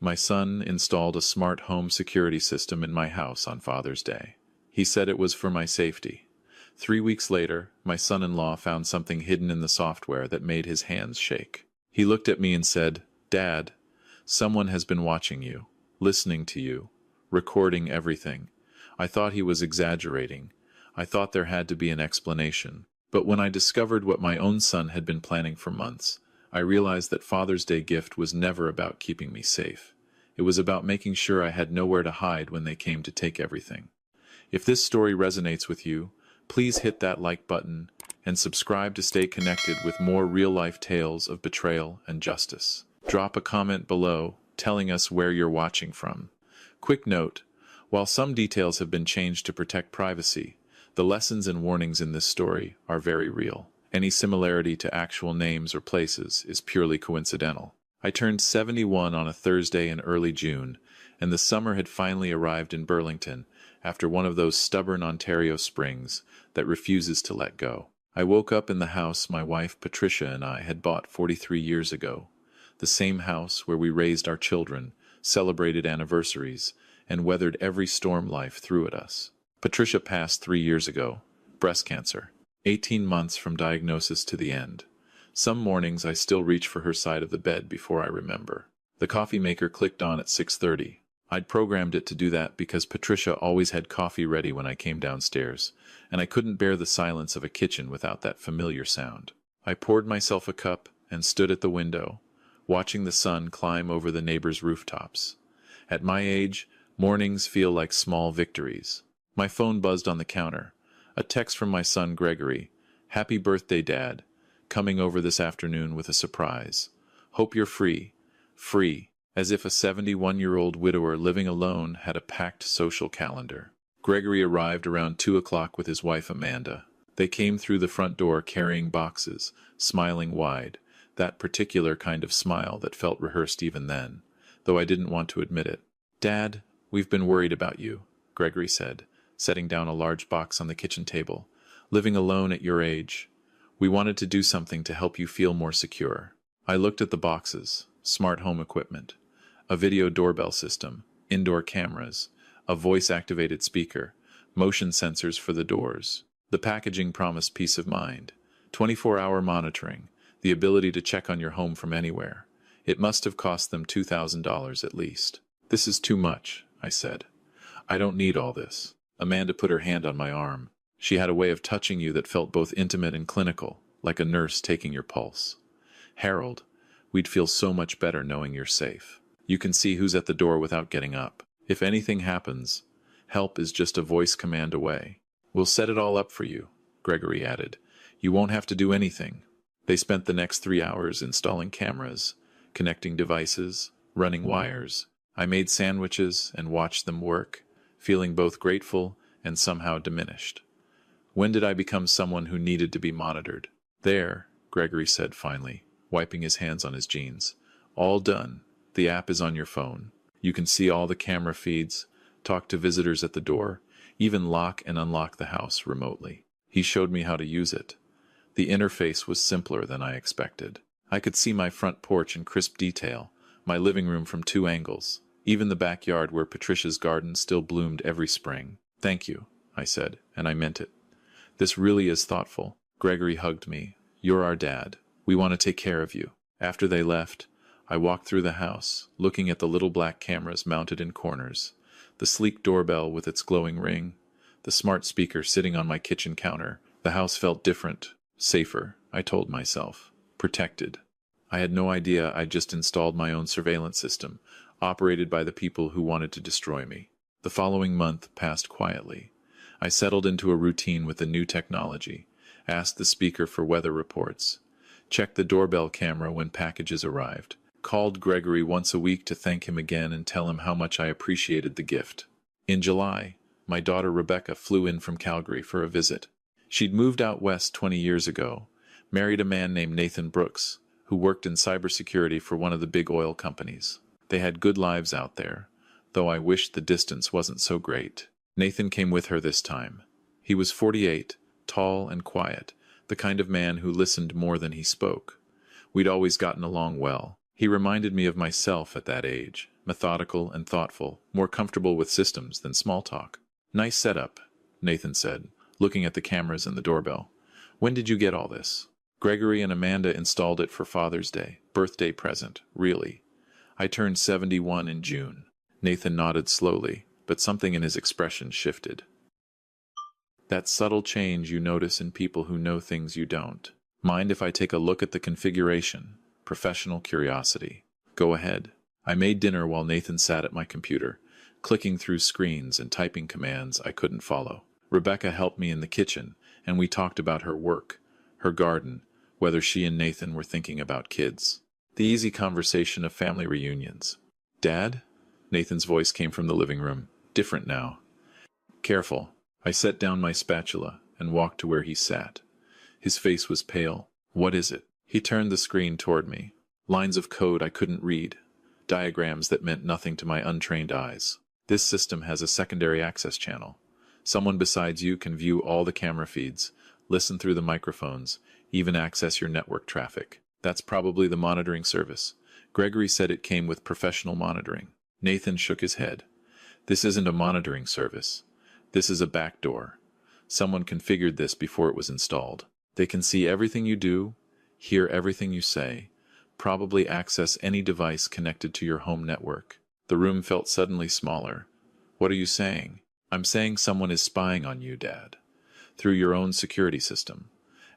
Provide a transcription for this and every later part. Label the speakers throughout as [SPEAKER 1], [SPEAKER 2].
[SPEAKER 1] My son installed a smart home security system in my house on Father's Day. He said it was for my safety. 3 weeks later, my son-in-law found something hidden in the software that made his hands shake. He looked at me and said, "Dad, someone has been watching you, listening to you, recording everything." I thought he was exaggerating. I thought there had to be an explanation. But when I discovered what my own son had been planning for months, I realized that Father's Day gift was never about keeping me safe. It was about making sure I had nowhere to hide when they came to take everything. If this story resonates with you, please hit that like button and subscribe to stay connected with more real-life tales of betrayal and justice. Drop a comment below telling us where you're watching from. Quick note, while some details have been changed to protect privacy, the lessons and warnings in this story are very real. Any similarity to actual names or places is purely coincidental. I turned 71 on a Thursday in early June, and the summer had finally arrived in Burlington after one of those stubborn Ontario springs that refuses to let go. I woke up in the house my wife Patricia and I had bought 43 years ago, the same house where we raised our children, celebrated anniversaries, and weathered every storm life threw at us. Patricia passed 3 years ago, breast cancer, 18 months from diagnosis to the end. Some mornings I still reach for her side of the bed before I remember. The coffee maker clicked on at 6:30. I'd programmed it to do that because Patricia always had coffee ready when I came downstairs, and I couldn't bear the silence of a kitchen without that familiar sound. I poured myself a cup and stood at the window, watching the sun climb over the neighbors' rooftops. At my age, mornings feel like small victories. My phone buzzed on the counter. A text from my son Gregory. "Happy birthday, Dad. Coming over this afternoon with a surprise. Hope you're free." Free, as if a 71-year-old widower living alone had a packed social calendar. Gregory arrived around 2 o'clock with his wife Amanda. They came through the front door carrying boxes, smiling wide, that particular kind of smile that felt rehearsed even then, though I didn't want to admit it. "Dad, we've been worried about you," Gregory said, setting down a large box on the kitchen table. "Living alone at your age. We wanted to do something to help you feel more secure." I looked at the boxes. Smart home equipment, a video doorbell system, indoor cameras, a voice-activated speaker, motion sensors for the doors. The packaging promised peace of mind, 24-hour monitoring, the ability to check on your home from anywhere. It must have cost them $2,000 at least. "This is too much," I said. "I don't need all this." Amanda put her hand on my arm. She had a way of touching you that felt both intimate and clinical, like a nurse taking your pulse. "Harold, we'd feel so much better knowing you're safe. You can see who's at the door without getting up. If anything happens, help is just a voice command away. We'll set it all up for you," Gregory added. "You won't have to do anything." They spent the next 3 hours installing cameras, connecting devices, running wires. I made sandwiches and watched them work, feeling both grateful and somehow diminished. When did I become someone who needed to be monitored? "There," Gregory said finally, wiping his hands on his jeans. "All done. The app is on your phone. You can see all the camera feeds, talk to visitors at the door, even lock and unlock the house remotely." He showed me how to use it. The interface was simpler than I expected. I could see my front porch in crisp detail, my living room from 2 angles, even the backyard where Patricia's garden still bloomed every spring. "Thank you," I said, and I meant it. "This really is thoughtful." Gregory hugged me. "You're our dad. We want to take care of you." After they left, I walked through the house, looking at the little black cameras mounted in corners, the sleek doorbell with its glowing ring, the smart speaker sitting on my kitchen counter. The house felt different, safer, I told myself, protected. I had no idea I'd just installed my own surveillance system, operated by the people who wanted to destroy me. The following month passed quietly. I settled into a routine with the new technology, asked the speaker for weather reports, checked the doorbell camera when packages arrived, called Gregory once a week to thank him again and tell him how much I appreciated the gift. In July, my daughter Rebecca flew in from Calgary for a visit. She'd moved out west 20 years ago, married a man named Nathan Brooks, who worked in cybersecurity for one of the big oil companies. They had good lives out there, though I wished the distance wasn't so great. Nathan came with her this time. He was 48, tall and quiet, the kind of man who listened more than he spoke. We'd always gotten along well. He reminded me of myself at that age, methodical and thoughtful, more comfortable with systems than small talk. Nice setup, Nathan said, looking at the cameras and the doorbell. When did you get all this? Gregory and Amanda installed it for Father's Day. Birthday present, really. I turned 71 in June. Nathan nodded slowly, but something in his expression shifted. That subtle change you notice in people who know things you don't. Mind if I take a look at the configuration? Professional curiosity. Go ahead. I made dinner while Nathan sat at my computer, clicking through screens and typing commands I couldn't follow. Rebecca helped me in the kitchen, and we talked about her work, her garden, whether she and Nathan were thinking about kids. The easy conversation of family reunions. Dad? Nathan's voice came from the living room. Different now. Careful. I set down my spatula and walked to where he sat. His face was pale. What is it? He turned the screen toward me. Lines of code I couldn't read. Diagrams that meant nothing to my untrained eyes. This system has a secondary access channel. Someone besides you can view all the camera feeds, listen through the microphones, even access your network traffic. That's probably the monitoring service. Gregory said it came with professional monitoring. Nathan shook his head. This isn't a monitoring service. This is a backdoor. Someone configured this before it was installed. They can see everything you do, hear everything you say, probably access any device connected to your home network. The room felt suddenly smaller. What are you saying? I'm saying someone is spying on you, Dad, through your own security system.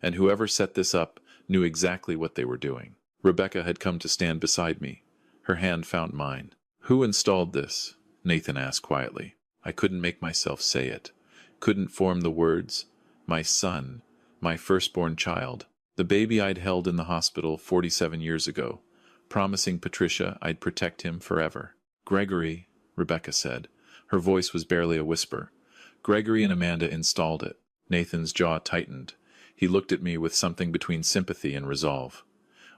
[SPEAKER 1] And whoever set this up knew exactly what they were doing. Rebecca had come to stand beside me. Her hand found mine. Who installed this? Nathan asked quietly. I couldn't make myself say it. Couldn't form the words. My son. My firstborn child. The baby I'd held in the hospital 47 years ago, promising Patricia I'd protect him forever. Gregory, Rebecca said. Her voice was barely a whisper. Gregory and Amanda installed it. Nathan's jaw tightened. He looked at me with something between sympathy and resolve.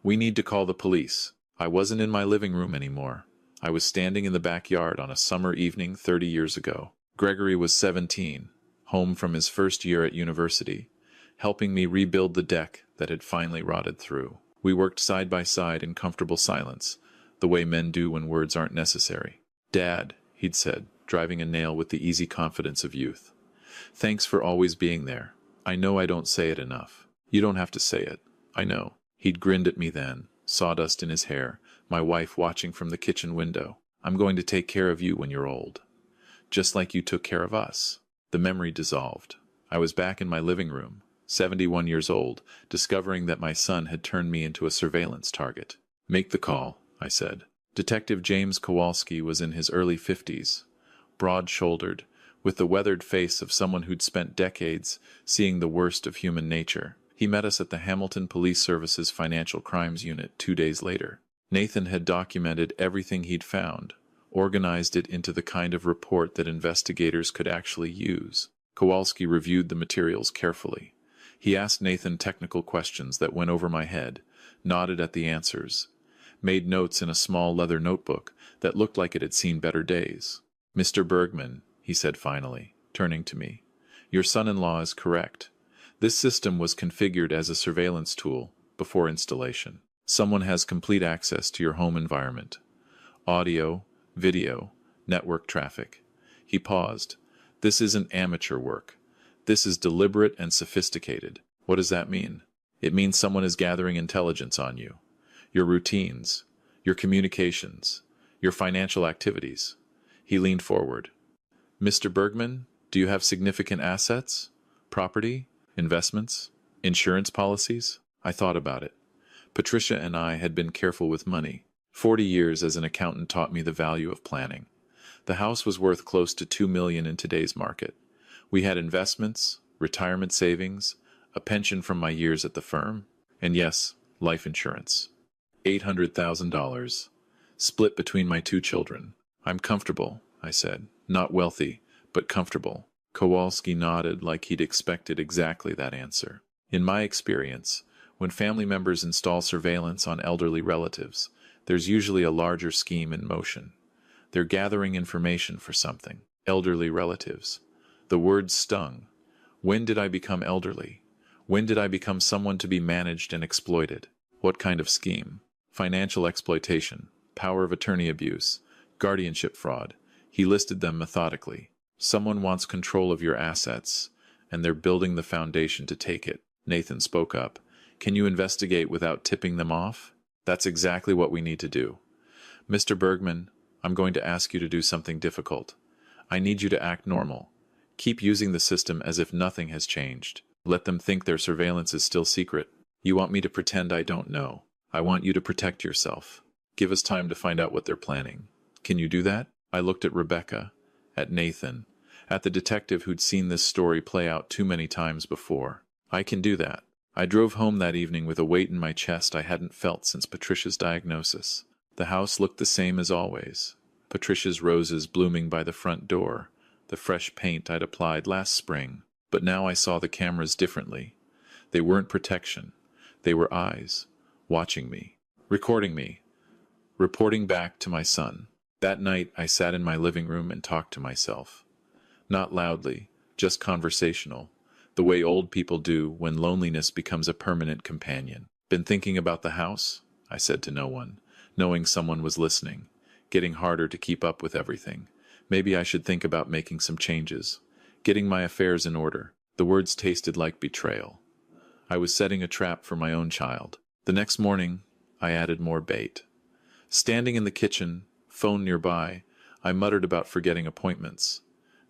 [SPEAKER 1] We need to call the police. I wasn't in my living room anymore. I was standing in the backyard on a summer evening 30 years ago. Gregory was 17, home from his first year at university, helping me rebuild the deck that had finally rotted through. We worked side by side in comfortable silence, the way men do when words aren't necessary. Dad, he'd said, driving a nail with the easy confidence of youth. Thanks for always being there. I know I don't say it enough. You don't have to say it. I know. He'd grinned at me then, sawdust in his hair, my wife watching from the kitchen window. I'm going to take care of you when you're old. Just like you took care of us. The memory dissolved. I was back in my living room, 71 years old, discovering that my son had turned me into a surveillance target. Make the call, I said. Detective James Kowalski was in his early 50s, broad-shouldered, with the weathered face of someone who'd spent decades seeing the worst of human nature. He met us at the Hamilton Police Service's Financial Crimes Unit 2 days later. Nathan had documented everything he'd found, organized it into the kind of report that investigators could actually use. Kowalski reviewed the materials carefully. He asked Nathan technical questions that went over my head, nodded at the answers, made notes in a small leather notebook that looked like it had seen better days. Mr. Bergman, he said finally, turning to me, your son-in-law is correct. This system was configured as a surveillance tool before installation. Someone has complete access to your home environment. Audio, video, network traffic. He paused. This isn't amateur work. This is deliberate and sophisticated. What does that mean? It means someone is gathering intelligence on you. Your routines, your communications, your financial activities. He leaned forward. Mr. Bergman, do you have significant assets? Property? Investments? Insurance policies? I thought about it. Patricia and I had been careful with money. 40 years as an accountant taught me the value of planning. The house was worth close to $2 million in today's market. We had investments, retirement savings, a pension from my years at the firm, and yes, life insurance. $800,000, split between my 2 children. I'm comfortable, I said. Not wealthy, but comfortable. Kowalski nodded like he'd expected exactly that answer. In my experience, when family members install surveillance on elderly relatives, there's usually a larger scheme in motion. They're gathering information for something. Elderly relatives. The word stung. When did I become elderly? When did I become someone to be managed and exploited? What kind of scheme? Financial exploitation, power of attorney abuse, Guardianship fraud. He listed them methodically. Someone wants control of your assets, and they're building the foundation to take it. Nathan spoke up. Can you investigate without tipping them off? That's exactly what we need to do. Mr. Bergman, I'm going to ask you to do something difficult. I need you to act normal. Keep using the system as if nothing has changed. Let them think their surveillance is still secret. You want me to pretend I don't know. I want you to protect yourself. Give us time to find out what they're planning. Can you do that? I looked at Rebecca, at Nathan, at the detective who'd seen this story play out too many times before. I can do that. I drove home that evening with a weight in my chest I hadn't felt since Patricia's diagnosis. The house looked the same as always. Patricia's roses blooming by the front door, the fresh paint I'd applied last spring. But now I saw the cameras differently. They weren't protection. They were eyes, watching me, recording me, reporting back to my son. That night I sat in my living room and talked to myself. Not loudly, just conversational, the way old people do when loneliness becomes a permanent companion. Been thinking about the house? I said to no one, knowing someone was listening. Getting harder to keep up with everything. Maybe I should think about making some changes. Getting my affairs in order. The words tasted like betrayal. I was setting a trap for my own child. The next morning, I added more bait. Standing in the kitchen, phone nearby, I muttered about forgetting appointments.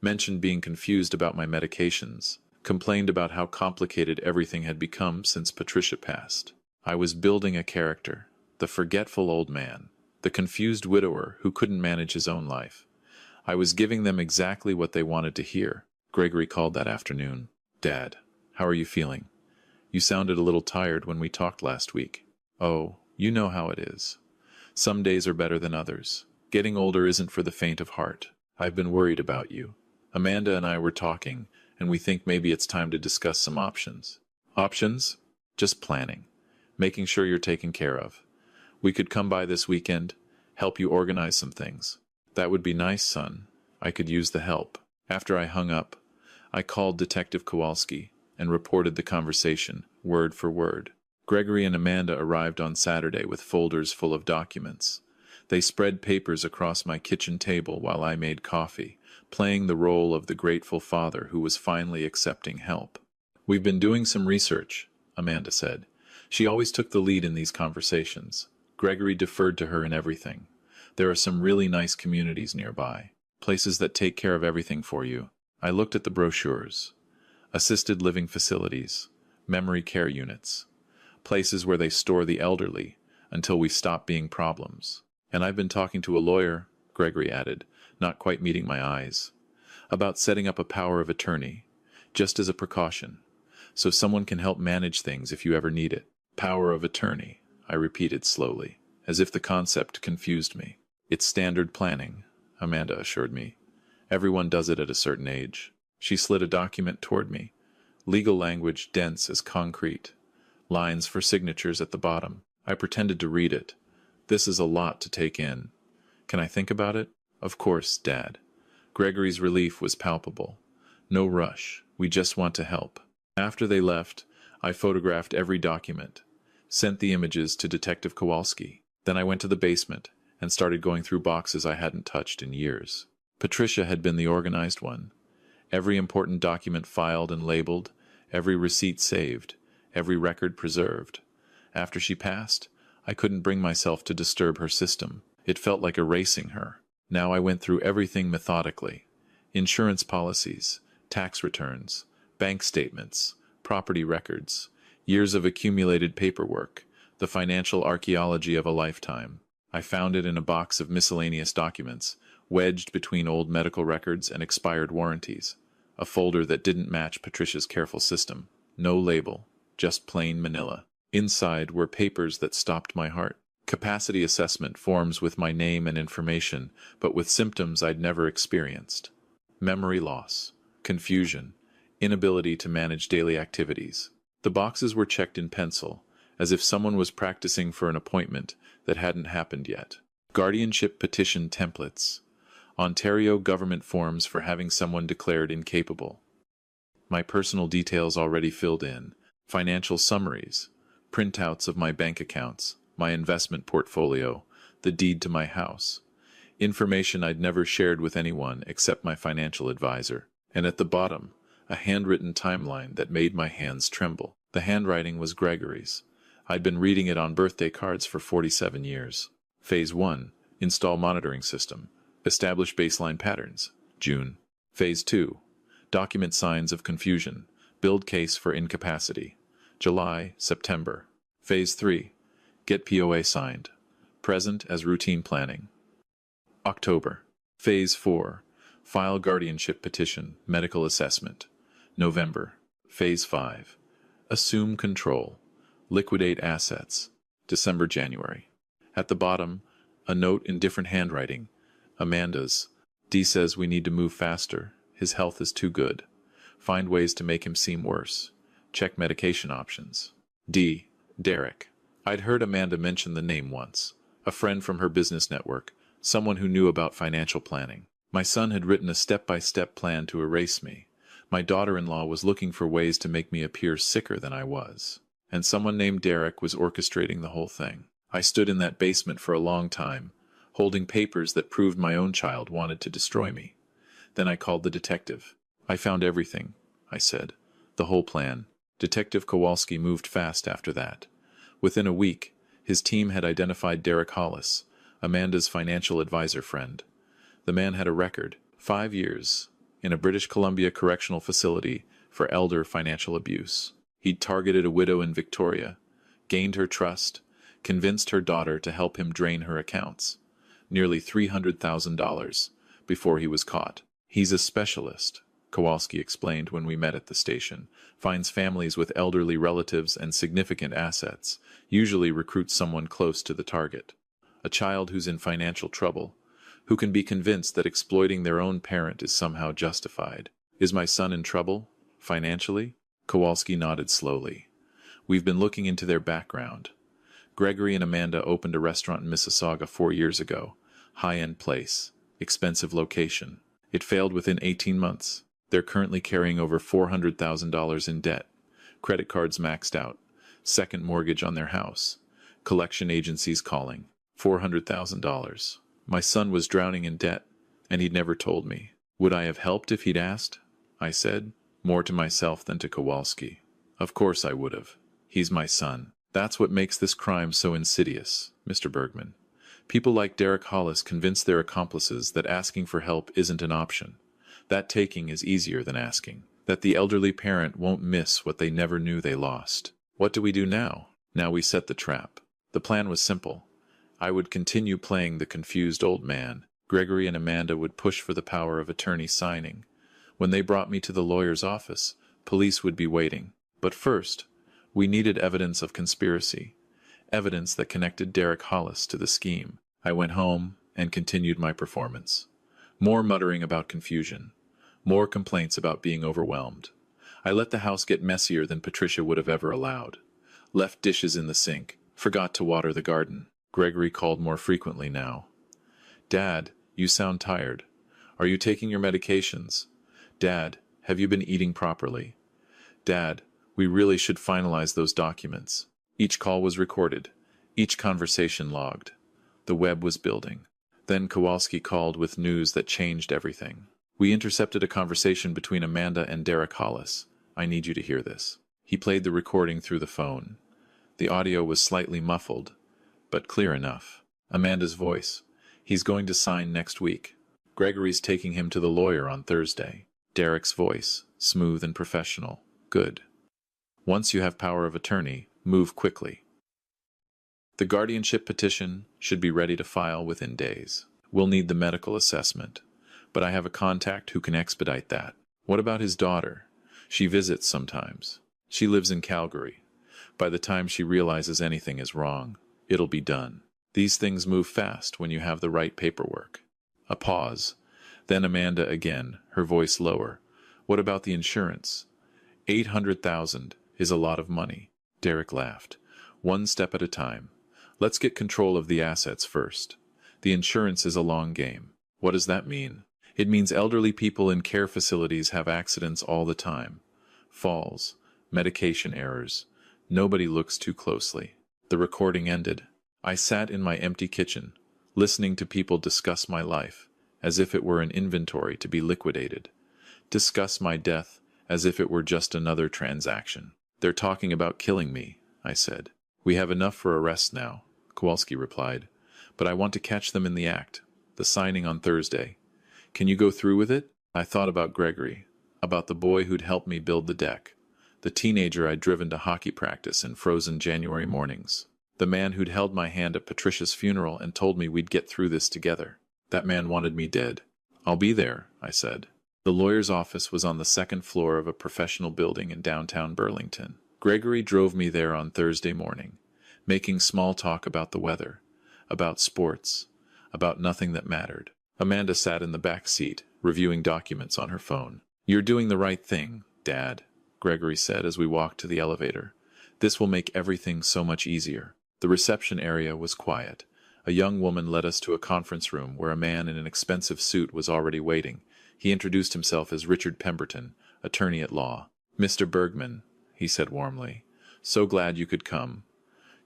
[SPEAKER 1] Mentioned being confused about my medications. Complained about how complicated everything had become since Patricia passed. I was building a character. The forgetful old man. The confused widower who couldn't manage his own life. I was giving them exactly what they wanted to hear. Gregory called that afternoon. Dad, how are you feeling? You sounded a little tired when we talked last week. Oh, you know how it is. Some days are better than others. Getting older isn't for the faint of heart. I've been worried about you. Amanda and I were talking, and we think maybe it's time to discuss some options. Options? Just planning. Making sure you're taken care of. We could come by this weekend, help you organize some things. That would be nice, son. I could use the help. After I hung up, I called Detective Kowalski and reported the conversation, word for word. Gregory and Amanda arrived on Saturday with folders full of documents. They spread papers across my kitchen table while I made coffee, playing the role of the grateful father who was finally accepting help. We've been doing some research, Amanda said. She always took the lead in these conversations. Gregory deferred to her in everything. There are some really nice communities nearby, places that take care of everything for you. I looked at the brochures. Assisted living facilities, memory care units, places where they store the elderly until we stop being problems. And I've been talking to a lawyer, Gregory added, not quite meeting my eyes, about setting up a power of attorney, just as a precaution, so someone can help manage things if you ever need it. Power of attorney, I repeated slowly, as if the concept confused me. It's standard planning, Amanda assured me. Everyone does it at a certain age. She slid a document toward me. Legal language dense as concrete. Lines for signatures at the bottom. I pretended to read it. This is a lot to take in. Can I think about it? Of course, Dad. Gregory's relief was palpable. No rush. We just want to help. After they left, I photographed every document, sent the images to Detective Kowalski. Then I went to the basement and started going through boxes I hadn't touched in years. Patricia had been the organized one. Every important document filed and labeled, every receipt saved, every record preserved. After she passed, I couldn't bring myself to disturb her system. It felt like erasing her. Now I went through everything methodically. Insurance policies, tax returns, bank statements, property records, years of accumulated paperwork, the financial archaeology of a lifetime. I found it in a box of miscellaneous documents, wedged between old medical records and expired warranties. A folder that didn't match Patricia's careful system. No label, just plain manila. Inside were papers that stopped my heart. Capacity assessment forms with my name and information, but with symptoms I'd never experienced. Memory loss, confusion, inability to manage daily activities. The boxes were checked in pencil, as if someone was practicing for an appointment that hadn't happened yet. Guardianship petition templates. Ontario government forms for having someone declared incapable. My personal details already filled in. Financial summaries. Printouts of my bank accounts, my investment portfolio, the deed to my house. Information I'd never shared with anyone except my financial advisor. And at the bottom, a handwritten timeline that made my hands tremble. The handwriting was Gregory's. I'd been reading it on birthday cards for 47 years. Phase 1, install monitoring system. Establish baseline patterns. June. Phase 2, document signs of confusion. Build case for incapacity. July, September. Phase 3, get POA signed. Present as routine planning. October. Phase 4, file guardianship petition, medical assessment. November. Phase 5, assume control. Liquidate assets. December, January. At the bottom, a note in different handwriting. Amanda's. D says we need to move faster. His health is too good. Find ways to make him seem worse. Check medication options. D. Derek. I'd heard Amanda mention the name once. A friend from her business network. Someone who knew about financial planning. My son had written a step-by-step plan to erase me. My daughter-in-law was looking for ways to make me appear sicker than I was. And someone named Derek was orchestrating the whole thing. I stood in that basement for a long time, holding papers that proved my own child wanted to destroy me. Then I called the detective. I found everything, I said. The whole plan. Detective Kowalski moved fast after that. Within a week, his team had identified Derek Hollis, Amanda's financial advisor friend. The man had a record, 5 years, in a British Columbia correctional facility for elder financial abuse. He'd targeted a widow in Victoria, gained her trust, convinced her daughter to help him drain her accounts. Nearly $300,000 before he was caught. He's a specialist, Kowalski explained when we met at the station. Finds families with elderly relatives and significant assets, usually recruits someone close to the target. A child who's in financial trouble, who can be convinced that exploiting their own parent is somehow justified. Is my son in trouble, financially? Kowalski nodded slowly. We've been looking into their background. Gregory and Amanda opened a restaurant in Mississauga 4 years ago. High-end place. Expensive location. It failed within 18 months. They're currently carrying over $400,000 in debt. Credit cards maxed out. Second mortgage on their house. Collection agencies calling. $400,000. My son was drowning in debt, and he'd never told me. Would I have helped if he'd asked? I said, more to myself than to Kowalski. Of course I would have. He's my son. That's what makes this crime so insidious, Mr. Bergman. People like Derek Hollis convince their accomplices that asking for help isn't an option, that taking is easier than asking, that the elderly parent won't miss what they never knew they lost. What do we do now? Now we set the trap. The plan was simple. I would continue playing the confused old man. Gregory and Amanda would push for the power of attorney signing. When they brought me to the lawyer's office, police would be waiting. But first, we needed evidence of conspiracy, evidence that connected Derek Hollis to the scheme. I went home and continued my performance. More muttering about confusion, more complaints about being overwhelmed. I let the house get messier than Patricia would have ever allowed. Left dishes in the sink, forgot to water the garden. Gregory called more frequently now. Dad, you sound tired. Are you taking your medications? Dad, have you been eating properly? Dad, we really should finalize those documents. Each call was recorded, each conversation logged. The web was building. Then Kowalski called with news that changed everything. We intercepted a conversation between Amanda and Derek Hollis. I need you to hear this. He played the recording through the phone. The audio was slightly muffled, but clear enough. Amanda's voice. He's going to sign next week. Gregory's taking him to the lawyer on Thursday. Derek's voice, smooth and professional. Good. Once you have power of attorney, move quickly. The guardianship petition should be ready to file within days. We'll need the medical assessment, but I have a contact who can expedite that. What about his daughter? She visits sometimes. She lives in Calgary. By the time she realizes anything is wrong, it'll be done. These things move fast when you have the right paperwork. A pause. Then Amanda again, her voice lower. What about the insurance? $800,000 is a lot of money. Derek laughed. One step at a time. Let's get control of the assets first. The insurance is a long game. What does that mean? It means elderly people in care facilities have accidents all the time. Falls, medication errors. Nobody looks too closely. The recording ended. I sat in my empty kitchen, listening to people discuss my life as if it were an inventory to be liquidated, discuss my death as if it were just another transaction. They're talking about killing me, I said. We have enough for arrests now, Kowalski replied, but I want to catch them in the act. The signing on Thursday. Can you go through with it? I thought about Gregory, about the boy who'd helped me build the deck, the teenager I'd driven to hockey practice in frozen January mornings, the man who'd held my hand at Patricia's funeral and told me we'd get through this together. That man wanted me dead. I'll be there, I said. The lawyer's office was on the second floor of a professional building in downtown Burlington. Gregory drove me there on Thursday morning, making small talk about the weather, about sports, about nothing that mattered. Amanda sat in the back seat, reviewing documents on her phone. You're doing the right thing, Dad, Gregory said as we walked to the elevator. This will make everything so much easier. The reception area was quiet. A young woman led us to a conference room where a man in an expensive suit was already waiting. He introduced himself as Richard Pemberton, attorney at law. Mr. Bergman, he said warmly, so glad you could come.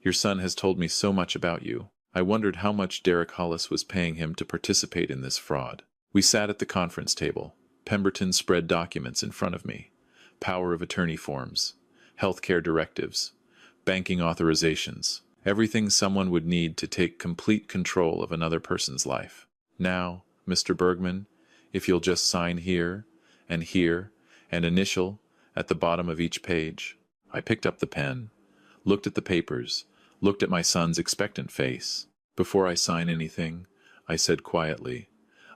[SPEAKER 1] Your son has told me so much about you. I wondered how much Derek Hollis was paying him to participate in this fraud. We sat at the conference table. Pemberton spread documents in front of me. Power of attorney forms, healthcare directives, banking authorizations, everything someone would need to take complete control of another person's life. Now, Mr. Bergman, if you'll just sign here, and initial at the bottom of each page. I picked up the pen, looked at the papers, looked at my son's expectant face. Before I sign anything, I said quietly,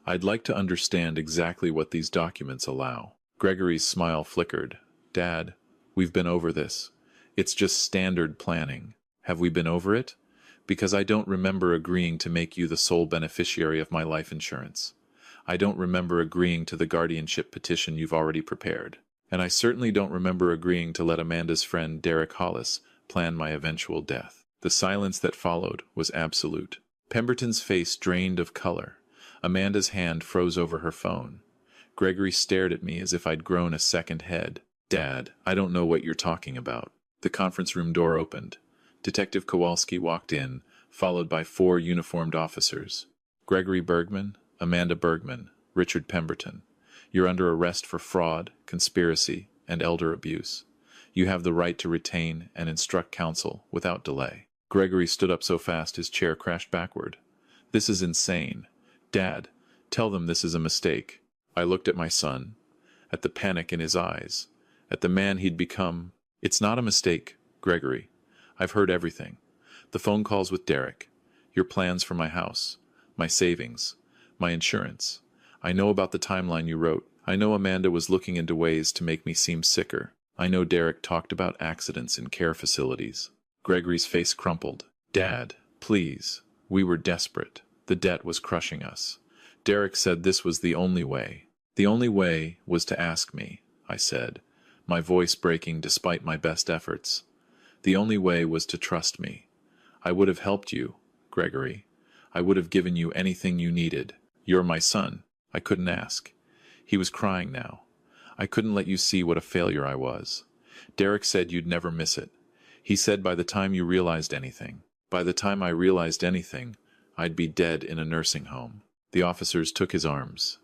[SPEAKER 1] I'd like to understand exactly what these documents allow. Gregory's smile flickered. Dad, we've been over this. It's just standard planning. Have we been over it? Because I don't remember agreeing to make you the sole beneficiary of my life insurance. I don't remember agreeing to the guardianship petition you've already prepared. And I certainly don't remember agreeing to let Amanda's friend Derek Hollis plan my eventual death. The silence that followed was absolute. Pemberton's face drained of color. Amanda's hand froze over her phone. Gregory stared at me as if I'd grown a second head. Dad, I don't know what you're talking about. The conference room door opened. Detective Kowalski walked in, followed by 4 uniformed officers. Gregory Bergman, Amanda Bergman, Richard Pemberton. You're under arrest for fraud, conspiracy, and elder abuse. You have the right to retain and instruct counsel without delay. Gregory stood up so fast his chair crashed backward. This is insane. Dad, tell them this is a mistake. I looked at my son, at the panic in his eyes, at the man he'd become. It's not a mistake, Gregory. I've heard everything. The phone calls with Derek, your plans for my house, my savings, my insurance. I know about the timeline you wrote. I know Amanda was looking into ways to make me seem sicker. I know Derek talked about accidents in care facilities. Gregory's face crumpled. Dad, please. We were desperate. The debt was crushing us. Derek said this was the only way. The only way was to ask me, I said, my voice breaking despite my best efforts. The only way was to trust me. I would have helped you, Gregory. I would have given you anything you needed. You're my son. I couldn't ask. He was crying now. I couldn't let you see what a failure I was. Derek said you'd never miss it. He said by the time you realized anything, by the time I realized anything, I'd be dead in a nursing home. The officers took his arms.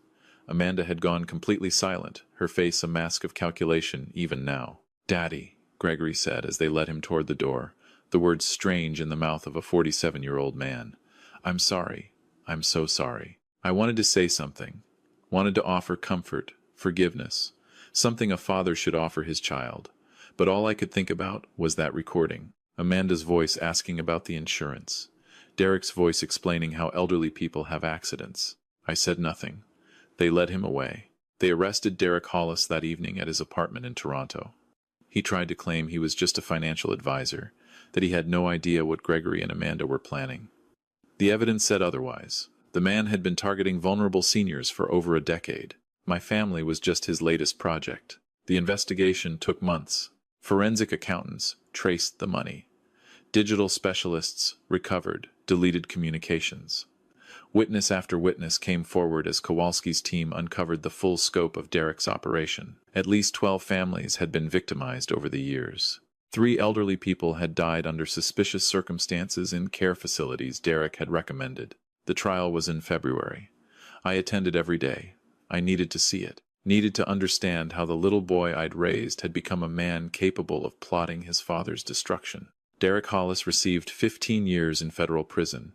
[SPEAKER 1] Amanda had gone completely silent, her face a mask of calculation even now. Daddy, Gregory said as they led him toward the door, the words strange in the mouth of a 47-year-old man. I'm sorry. I'm so sorry. I wanted to say something. Wanted to offer comfort, forgiveness, something a father should offer his child. But all I could think about was that recording. Amanda's voice asking about the insurance. Derek's voice explaining how elderly people have accidents. I said nothing. They led him away. They arrested Derek Hollis that evening at his apartment in Toronto. He tried to claim he was just a financial advisor, that he had no idea what Gregory and Amanda were planning. The evidence said otherwise. The man had been targeting vulnerable seniors for over a decade. My family was just his latest project. The investigation took months. Forensic accountants traced the money. Digital specialists recovered deleted communications. Witness after witness came forward as Kowalski's team uncovered the full scope of Derek's operation. At least 12 families had been victimized over the years. 3 elderly people had died under suspicious circumstances in care facilities Derek had recommended. The trial was in February. I attended every day. I needed to see it, needed to understand how the little boy I'd raised had become a man capable of plotting his father's destruction. Derek Hollis received 15 years in federal prison,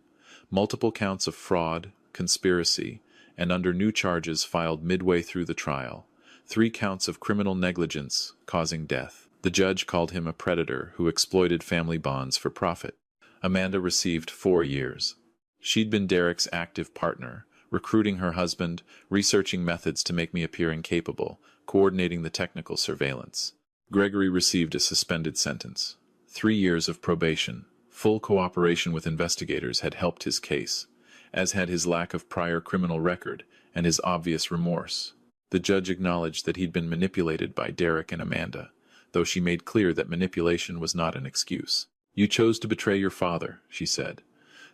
[SPEAKER 1] multiple counts of fraud, conspiracy, and under new charges filed midway through the trial, 3 counts of criminal negligence causing death. The judge called him a predator who exploited family bonds for profit. Amanda received 4 years. She'd been Derek's active partner, recruiting her husband, researching methods to make me appear incapable, coordinating the technical surveillance. Gregory received a suspended sentence. 3 years of probation. Full cooperation with investigators had helped his case, as had his lack of prior criminal record and his obvious remorse. The judge acknowledged that he'd been manipulated by Derek and Amanda, though she made clear that manipulation was not an excuse. "You chose to betray your father," she said.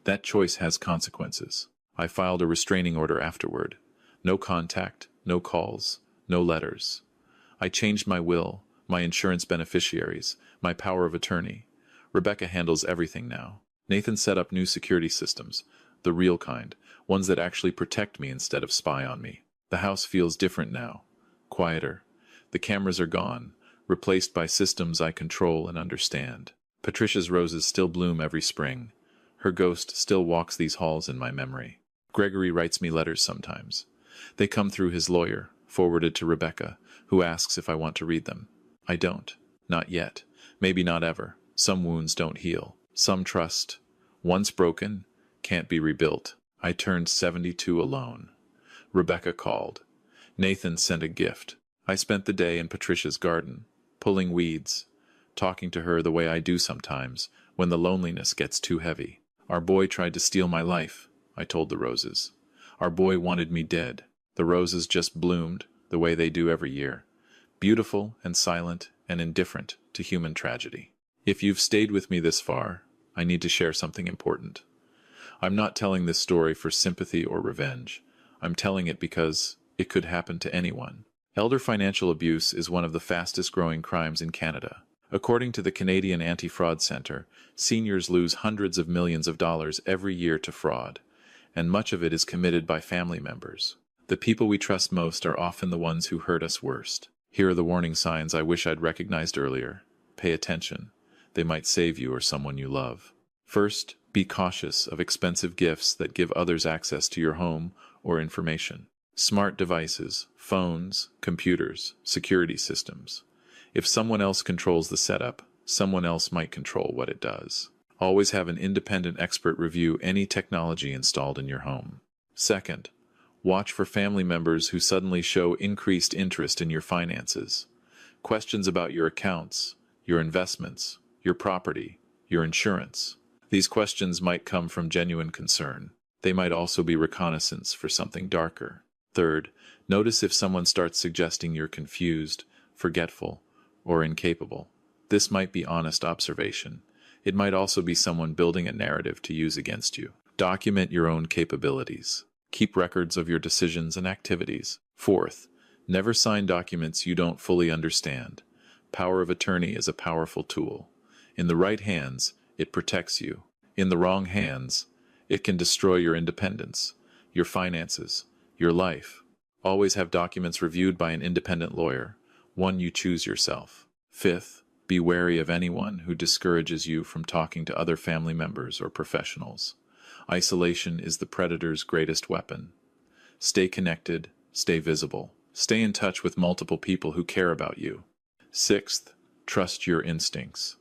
[SPEAKER 1] "That choice has consequences." I filed a restraining order afterward. No contact, no calls, no letters. I changed my will, my insurance beneficiaries, my power of attorney. Rebecca handles everything now. Nathan set up new security systems, the real kind, ones that actually protect me instead of spy on me. The house feels different now, quieter. The cameras are gone, replaced by systems I control and understand. Patricia's roses still bloom every spring. Her ghost still walks these halls in my memory. Gregory writes me letters sometimes. They come through his lawyer, forwarded to Rebecca, who asks if I want to read them. I don't. Not yet. Maybe not ever. Some wounds don't heal. Some trust, once broken, can't be rebuilt. I turned 72 alone. Rebecca called. Nathan sent a gift. I spent the day in Patricia's garden, pulling weeds, talking to her the way I do sometimes, when the loneliness gets too heavy. Our boy tried to steal my life, I told the roses. Our boy wanted me dead. The roses just bloomed, the way they do every year, beautiful and silent and indifferent to human tragedy. If you've stayed with me this far, I need to share something important. I'm not telling this story for sympathy or revenge. I'm telling it because it could happen to anyone. Elder financial abuse is one of the fastest-growing crimes in Canada. According to the Canadian Anti-Fraud Centre, seniors lose hundreds of millions of dollars every year to fraud, and much of it is committed by family members. The people we trust most are often the ones who hurt us worst. Here are the warning signs I wish I'd recognized earlier. Pay attention. They might save you or someone you love. First, be cautious of expensive gifts that give others access to your home or information. Smart devices, phones, computers, security systems. If someone else controls the setup, someone else might control what it does. Always have an independent expert review any technology installed in your home. Second, watch for family members who suddenly show increased interest in your finances. Questions about your accounts, your investments, your property, your insurance. These questions might come from genuine concern. They might also be reconnaissance for something darker. Third, notice if someone starts suggesting you're confused, forgetful, or incapable. This might be honest observation. It might also be someone building a narrative to use against you. Document your own capabilities. Keep records of your decisions and activities. Fourth, never sign documents you don't fully understand. Power of attorney is a powerful tool. In the right hands, it protects you. In the wrong hands, it can destroy your independence, your finances, your life. Always have documents reviewed by an independent lawyer, one you choose yourself. Fifth, be wary of anyone who discourages you from talking to other family members or professionals. Isolation is the predator's greatest weapon. Stay connected, stay visible. Stay in touch with multiple people who care about you. Sixth, trust your instincts.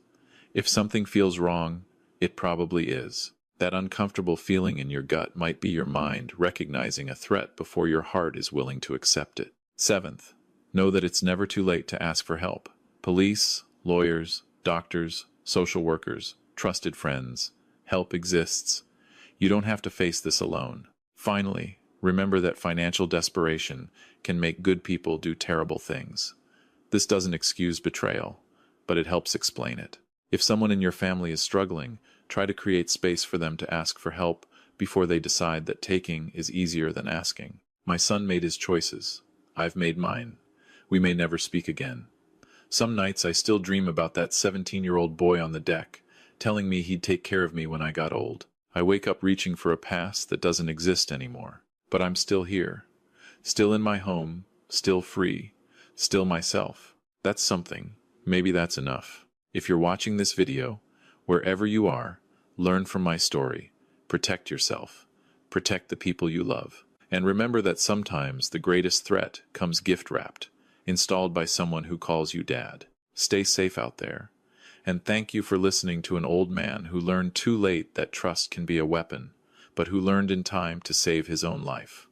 [SPEAKER 1] If something feels wrong, it probably is. That uncomfortable feeling in your gut might be your mind recognizing a threat before your heart is willing to accept it. Seventh, know that it's never too late to ask for help. Police, lawyers, doctors, social workers, trusted friends. Help exists. You don't have to face this alone. Finally, remember that financial desperation can make good people do terrible things. This doesn't excuse betrayal, but it helps explain it. If someone in your family is struggling, try to create space for them to ask for help before they decide that taking is easier than asking. My son made his choices. I've made mine. We may never speak again. Some nights I still dream about that 17-year-old boy on the deck, telling me he'd take care of me when I got old. I wake up reaching for a past that doesn't exist anymore. But I'm still here. Still in my home, still free, still myself. That's something. Maybe that's enough. If you're watching this video, wherever you are, learn from my story. Protect yourself. Protect the people you love. And remember that sometimes the greatest threat comes gift-wrapped, installed by someone who calls you dad. Stay safe out there. And thank you for listening to an old man who learned too late that trust can be a weapon, but who learned in time to save his own life.